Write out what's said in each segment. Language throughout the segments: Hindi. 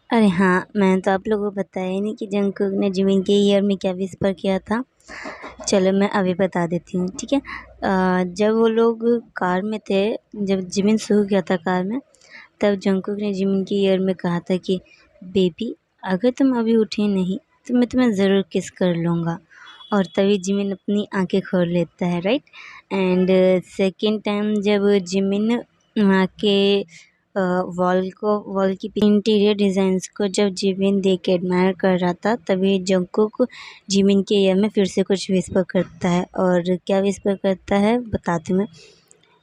अरे हाँ, मैंने तो आप लोगों को बताया ही नहीं कि जंगकुक ने जिमिन के ईयर में क्या विस्पर किया था। चलो मैं अभी बता देती हूँ, ठीक है। जब वो लोग कार में थे, जब जिमिन सो गया था कार में, तब जंगकुक ने जिमिन के ईयर में कहा था कि बेबी, अगर तुम अभी उठी नहीं तो मैं तुम्हें ज़रूर किस कर लूँगा। और तभी जिमिन अपनी आंखें खोल लेता है, राइट। एंड सेकेंड टाइम जब जिमिन वहाँ के वॉल की इंटीरियर डिज़ाइंस को जब जिमिन देख के एडमायर कर रहा था, तभी जंगकुक जिमिन के ईयर में फिर से कुछ विस्पर करता है। और क्या विस्पर करता है बताती हूँ मैं।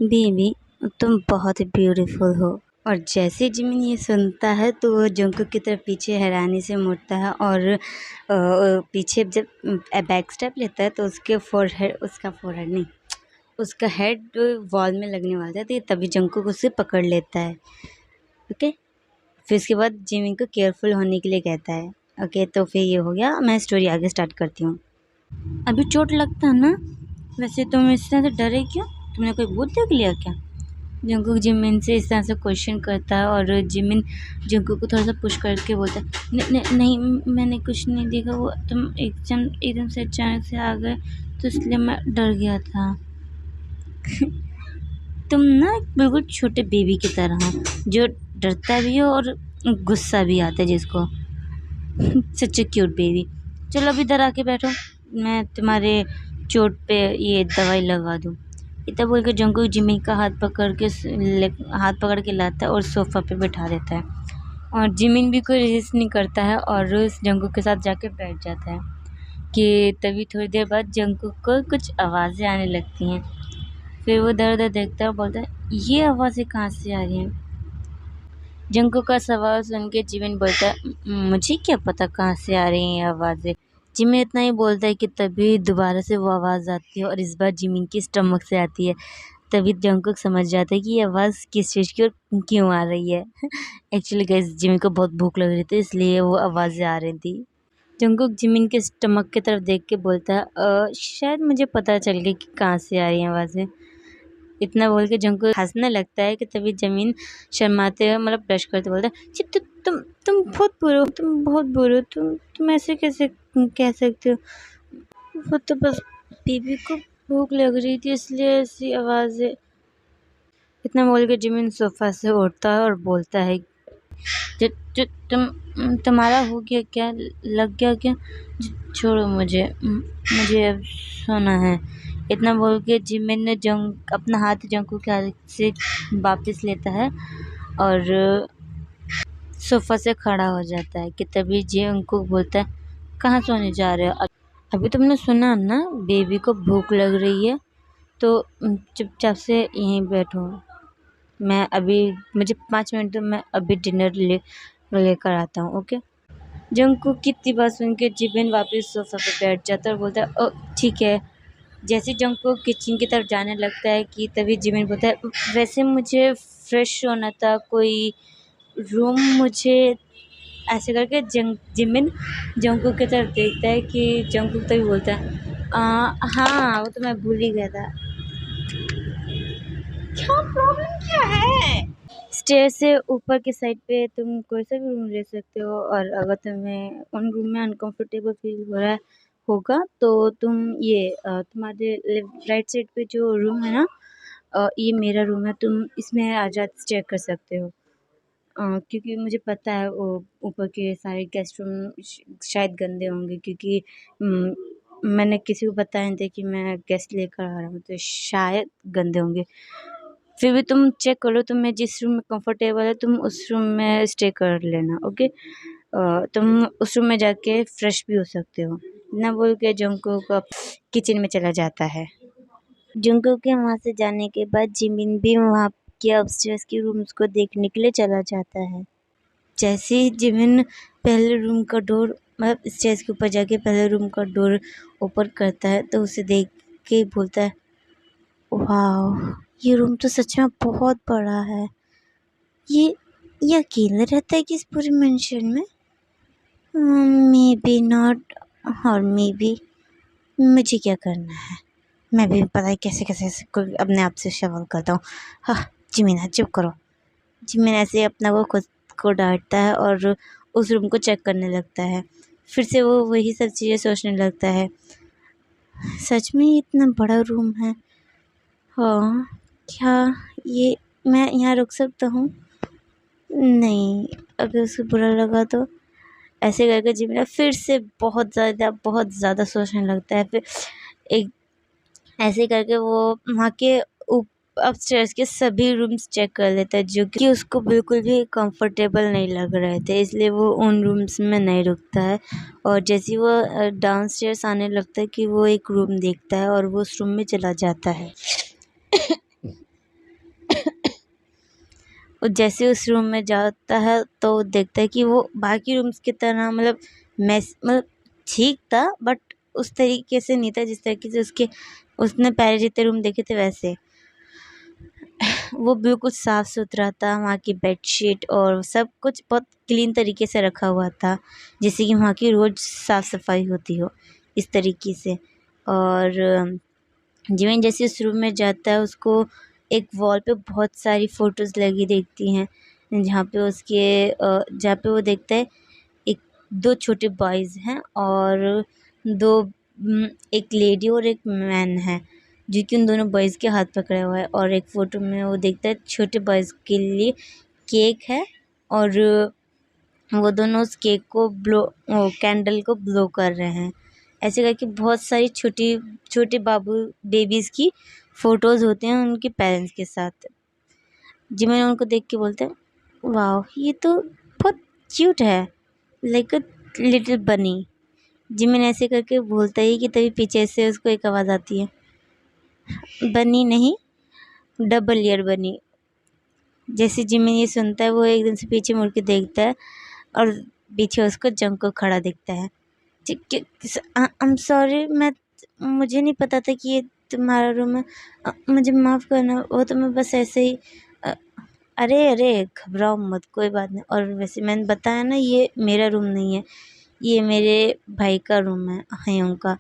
बेबी, तुम बहुत ब्यूटीफुल हो। और जैसे जिमिन ये सुनता है तो वो जंगकुक की तरफ पीछे हैरानी से मुड़ता है और पीछे जब बैक स्टेप लेता है तो उसका फोरहेड नहीं, उसका हेड वॉल में लगने वाला था, तो तभी जंगकुक उसे पकड़ लेता है। ओके, फिर उसके बाद जिमिन को केयरफुल होने के लिए कहता है। ओके, तो फिर ये हो गया। मैं स्टोरी आगे स्टार्ट करती हूँ। अभी चोट लगता है ना? वैसे तुम इस तरह से डरे क्यों? तुमने कोई भूत देख लिया क्या? जंगकुक जिमिन से इस तरह से क्वेश्चन करता है और जिमिन जंगकुक को थोड़ा सा पुश करके बोलता है, नहीं, मैंने कुछ नहीं देखा, वो तुम एकदम से अचानक से आ गए तो इसलिए मैं डर गया था। तुम ना बिल्कुल छोटे बेबी की तरह हो, जो डरता भी हो और गुस्सा भी आता है जिसको। सच ए क्यूट बेबी। चलो अभी इधर आके बैठो, मैं तुम्हारे चोट पे ये दवाई लगा दूँ। इतना बोल के जंगकुक जिमिन का हाथ पकड़ के लाता है और सोफ़ा पे बैठा देता है। और जिमिन भी कोई रेजिस्ट नहीं करता है और उस जंगकुक के साथ जाके बैठ जाता है। कि तभी थोड़ी देर बाद जंगकुक को कुछ आवाज़ें आने लगती हैं। फिर वो इधर-उधर देखता है और बोलता है, ये आवाज़ें कहाँ से आ रही हैं? जंगकुक का सवाल सुन के जिमिन बोलता है, मुझे क्या पता कहाँ से आ रही हैं ये आवाज़ें। जिमिन इतना ही बोलता है कि तभी दोबारा से वो आवाज़ आती है और इस बार जिमिन की स्टमक से आती है। तभी जंगकुक समझ जाता है कि ये आवाज़ किस चीज़ की और क्यों आ रही है। एक्चुअली गाइस, जिमिन को बहुत भूख लग रही थी, इसलिए वो आवाज़ें आ रही थी। जंगकुक जिमिन के स्टमक की तरफ देख के बोलता है, शायद मुझे पता चल गया कि कहाँ से आ रही हैं आवाज़ें। इतना बोल के जंगकुक हँसने लगता है कि तभी जमीन शर्माते हुए मतलब ब्रश करते बोलता है, "छी, तुम बहुत बुरे हो, तुम ऐसे कैसे कह सकते हो? वो तो बस बेबी को भूख लग रही थी इसलिए ऐसी आवाज़ें।" इतना बोल के जिमिन सोफ़ा से उठता है और बोलता है, ज ज तुम्हारा हो गया क्या? लग गया क्या? छोड़ो मुझे, मुझे अब सोना है। इतना बोल के जिमिन ने अपना हाथ जंगकुक के हाथ से वापस लेता है और सोफ़ा से खड़ा हो जाता है। कि तभी जंगकुक बोलता है, कहाँ सोने जा रहे हो? अभी तुमने सुना ना, बेबी को भूख लग रही है, तो चुपचाप से यहीं बैठो। मैं अभी मुझे 5 मिनट दो, मैं अभी डिनर लेकर आता हूँ। ओके। जंगकुक की इतनी बात सुन के जिमिन वापस सोफ़ा पे बैठ जाता है और बोलता है, ओ ठीक है। जैसे जंगकुक किचन की तरफ जाने लगता है कि तभी जिमिन बोलता है, वैसे मुझे फ्रेश होना था, कोई रूम मुझे। ऐसे करके जिमिन जंगकुक की तरफ देखता है कि जंगकुक तभी बोलता है, हाँ वो तो मैं भूल ही गया था। क्या प्रॉब्लम क्या है? स्टेयर से ऊपर की साइड पे तुम कोई सा भी रूम ले सकते हो और अगर तुम्हें उन रूम में अनकंफर्टेबल फील हो रहा होगा तो तुम ये तुम्हारे राइट साइड पे जो रूम है ना, ये मेरा रूम है, तुम इसमें आजाद स्टे कर सकते हो। क्योंकि मुझे पता है वो ऊपर के सारे गेस्ट रूम शायद गंदे होंगे, क्योंकि मैंने किसी को बताया नहीं था कि मैं गेस्ट लेकर आ रहा हूँ, तो शायद गंदे होंगे। फिर भी तुम चेक कर लो, तुम्हें जिस रूम में कंफर्टेबल है तुम उस रूम में स्टे कर लेना। ओके। तुम उस रूम में जाके फ्रेश भी हो सकते हो। इतना बोल के जंगकुक किचन में चला जाता है। जंगकुक के वहाँ से जाने के बाद जिमिन भी वहाँ के अपस्टेयर्स के रूम्स को देखने के लिए चला जाता है। जैसे ही जिमिन पहले रूम का डोर मतलब स्टेयर्स के ऊपर जाके पहले रूम का डोर ओपन करता है तो उसे देख के ही बोलता है, वाह, ये रूम तो सच में बहुत बड़ा है। ये अकेला रहता है कि इस पूरे मेंशन में? मे बी नॉट, और मे बी मुझे क्या करना है? मैं भी पता है कैसे कैसे कोई अपने आप से सवाल करता हूँ। हाँ, जिमिन चुप करो। जिमिन ऐसे अपना वो खुद को डांटता है और उस रूम को चेक करने लगता है। फिर से वो वही सब चीज़ें सोचने लगता है, सच में ये इतना बड़ा रूम है, हाँ क्या ये मैं यहाँ रुक सकता हूँ? नहीं, अगर उसे बुरा लगा तो? ऐसे करके जिमिना फिर से बहुत ज़्यादा सोचने लगता है। फिर एक ऐसे करके वो वहाँ के अपस्टेयर्स के सभी रूम्स चेक कर लेता है, जो कि उसको बिल्कुल भी कंफर्टेबल नहीं लग रहे थे, इसलिए वो उन रूम्स में नहीं रुकता है। और जैसे ही वो डाउनस्टेयर्स आने लगता है कि वो एक रूम देखता है और वो उस रूम में चला जाता है। और जैसे उस रूम में जाता है तो वो देखता है कि वो बाकी रूम्स की तरह मतलब ठीक था, बट उस तरीके से नहीं था जिस तरीके से उसने पहले जितने रूम देखे थे वैसे। वो बिल्कुल साफ़ सुथरा था, वहाँ की बेडशीट और सब कुछ बहुत क्लीन तरीके से रखा हुआ था, जैसे कि वहाँ की रोज़ साफ़ सफाई होती हो इस तरीके से। और जिमिन जैसे उस रूम में जाता है, उसको एक वॉल पे बहुत सारी फ़ोटोज़ लगी दिखती हैं, जहाँ पे वो देखता है एक 2 छोटे बॉयज़ हैं और 2 एक लेडी और एक मैन है, जो कि उन दोनों बॉयज़ के हाथ पकड़ा हुआ है। और एक फ़ोटो में वो देखता है छोटे बॉयज़ के लिए केक है और वो दोनों उस केक को कैंडल को ब्लो कर रहे हैं। ऐसे करके बहुत सारी छोटे बेबीज़ की फ़ोटोज़ होते हैं उनके पेरेंट्स के साथ। जिमिन उनको देख के बोलता है, वाओ ये तो बहुत क्यूट है, लाइक अ लिटिल बनी। जिमिन ऐसे करके बोलता ही कि तभी पीछे से उसको एक आवाज़ आती है, बनी नहीं, डबल ईयर बनी। जैसे जिमिन ये सुनता है, वो एकदम से पीछे मुड़ के देखता है और पीछे उसको जंको खड़ा दिखता है। आई एम सॉरी, मुझे नहीं पता था कि ये तुम्हारा रूम है, मुझे माफ़ करना, वो तो मैं बस ऐसे ही अरे घबराओ मत, कोई बात नहीं। और वैसे मैंने बताया ना, ये मेरा रूम नहीं है, ये मेरे भाई का रूम है, हयों का।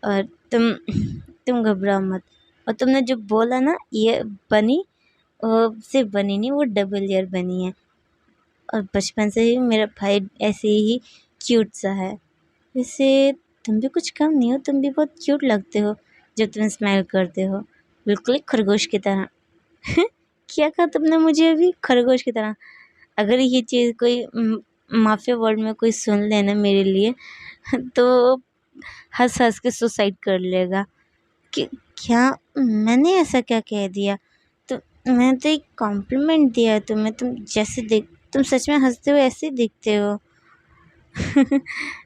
और तुम घबराओ मत। और तुमने जो बोला ना ये बनी, सिर्फ बनी नहीं, वो डबल ईयर बनी है। और बचपन से ही मेरा भाई ऐसे ही क्यूट सा है। वैसे तुम भी कुछ कम नहीं हो, तुम भी बहुत क्यूट लगते हो जब तुम स्माइल करते हो, बिल्कुल एक खरगोश की तरह। क्या कहा तुमने मुझे अभी? खरगोश की तरह? अगर ये चीज़ कोई माफिया वर्ल्ड में कोई सुन ले ना मेरे लिए, तो हँस के सुसाइड कर लेगा। कि क्या मैंने ऐसा क्या कह दिया? तो मैंने तो एक कॉम्प्लीमेंट दिया है तुम्हें, तुम सच में हँसते हो, ऐसे ही दिखते हो।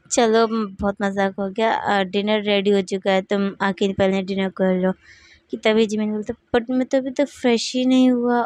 चलो बहुत मज़ाक हो गया, डिनर रेडी हो चुका है, तुम आके पहले डिनर कर लो। कि तभी जिमिन बोलता, बट मैं तो अभी तक फ्रेश ही नहीं हुआ